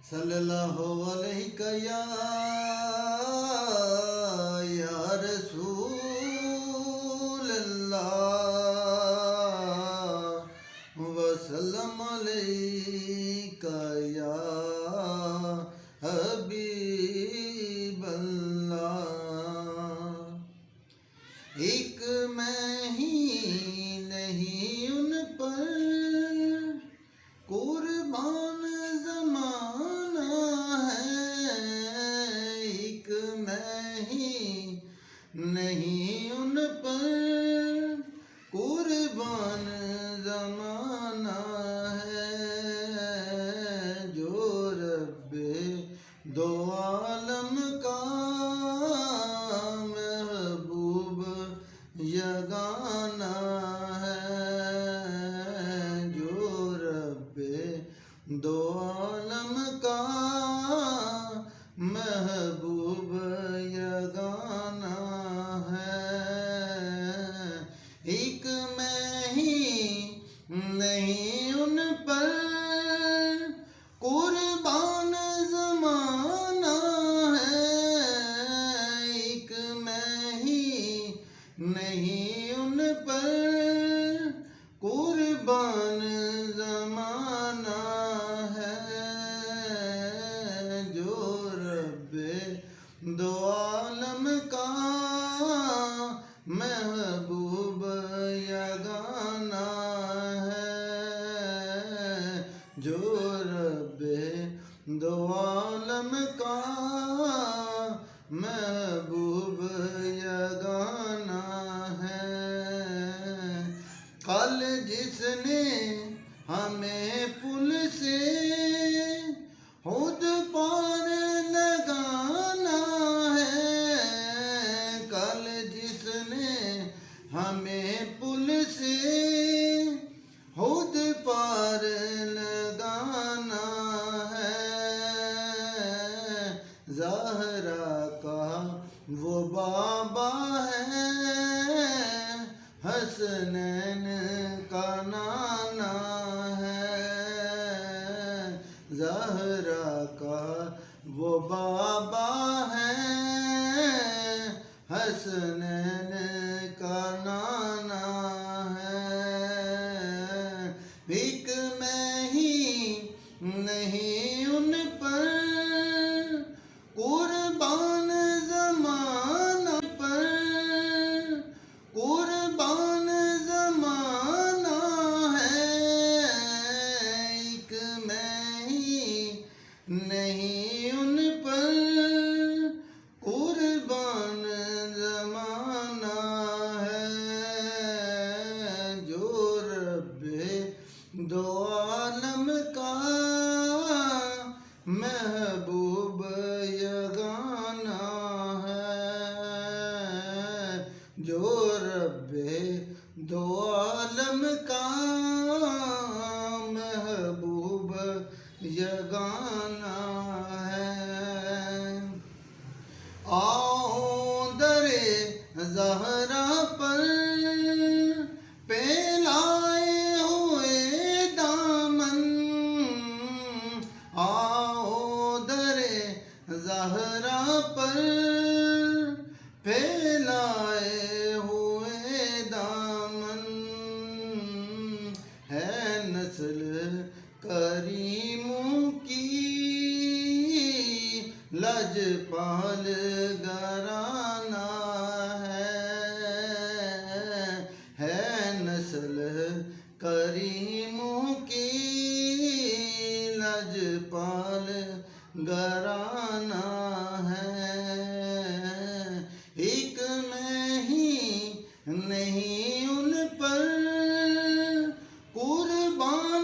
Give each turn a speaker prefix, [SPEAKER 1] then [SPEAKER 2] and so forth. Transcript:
[SPEAKER 1] صلی اللہ علیہ یا رسول اللہ وسلم علیکہ یا حبیب اللہ۔ ایک میں ہی نہیں ان پر قربان زمانہ ہے، ایک میں ہی نہیں ان پر قربان زمانہ ہے، جو رب دو عالم کا محبوب یگانہ ہے، جو رب دو عالم کا محبوب یگانہ ہے۔ ایک میں ہی نہیں ان پر قربان زمانہ ہے، ایک میں ہی نہیں ان پر قربان زمانہ ہے، جو رب دو عالم کا محبوب یگانہ ہے، جو رب دو عالم کا محبوب یگانہ ہے۔ کل جس نے ہمیں پل سے خود پار لگانا ہے، کل جس نے ہمیں پل سے خود پار لگانا ہے، زہرا کا وہ بابا ہے، حسنین کا نانا ہے، زہرا کا وہ بابا ہے، حسنین کا نانا ہے۔ ایک میں ہی نہیں ان پر قربان زمانہ پر قربان زمانہ ہے، ایک میں ہی نہیں ان پر قربان زمانہ ہے، جو رب دو عالم کا محبوب یگانہ ہے، جو رب دو عالم کا محبوب یگانہ ہے۔ آؤ در زہرا پر پھیلائے ہوئے دامن، آؤ در زہرا پر پھیلائے ہوئے دامن، ہے نسل کریموں کی لجپال گھرانہ ہے نسل کریموں کی لجپال گھرانہ ہے۔ ایک میں ہی نہیں ان پر قربان